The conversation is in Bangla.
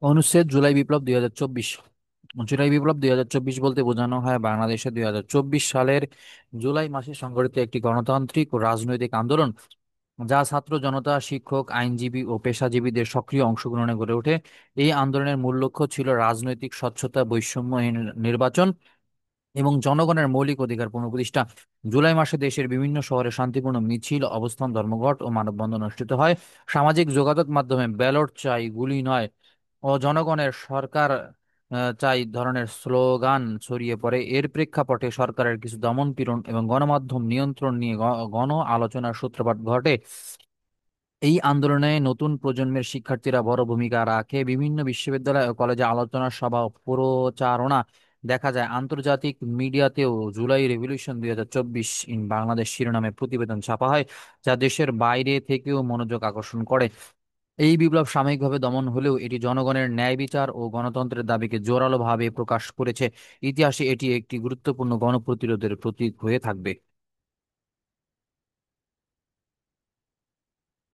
অনুচ্ছেদ জুলাই বিপ্লব ২০২৪। জুলাই বিপ্লব ২০২৪ বলতে বোঝানো হয় বাংলাদেশে ২০২৪ সালের জুলাই মাসে সংগঠিত একটি গণতান্ত্রিক ও রাজনৈতিক আন্দোলন, যা ছাত্র জনতা, শিক্ষক, আইনজীবী ও পেশাজীবীদের সক্রিয় অংশগ্রহণে গড়ে ওঠে। এই আন্দোলনের মূল লক্ষ্য ছিল রাজনৈতিক স্বচ্ছতা, বৈষম্যহীন নির্বাচন এবং জনগণের মৌলিক অধিকার পুনঃপ্রতিষ্ঠা। জুলাই মাসে দেশের বিভিন্ন শহরে শান্তিপূর্ণ মিছিল, অবস্থান, ধর্মঘট ও মানববন্ধন অনুষ্ঠিত হয়। সামাজিক যোগাযোগ মাধ্যমে ব্যালট চাই, গুলি নয় ও জনগণের সরকার চাই ধরনের স্লোগান ছড়িয়ে পড়ে। এর প্রেক্ষাপটে সরকারের কিছু দমনপীড়ন এবং গণমাধ্যম নিয়ন্ত্রণ নিয়ে গণ আলোচনার সূত্রপাত ঘটে। এই আন্দোলনে নতুন প্রজন্মের শিক্ষার্থীরা বড় ভূমিকা রাখে। বিভিন্ন বিশ্ববিদ্যালয় ও কলেজে আলোচনা সভা ও প্রচারণা দেখা যায়। আন্তর্জাতিক মিডিয়াতেও জুলাই রেভলিউশন ২০২৪ ইন বাংলাদেশ শিরোনামে প্রতিবেদন ছাপা হয়, যা দেশের বাইরে থেকেও মনোযোগ আকর্ষণ করে। এই বিপ্লব সাময়িকভাবে দমন হলেও এটি জনগণের ন্যায় বিচার ও গণতন্ত্রের দাবিকে জোরালোভাবে প্রকাশ করেছে। ইতিহাসে এটি একটি গুরুত্বপূর্ণ গণপ্রতিরোধের প্রতীক হয়ে থাকবে।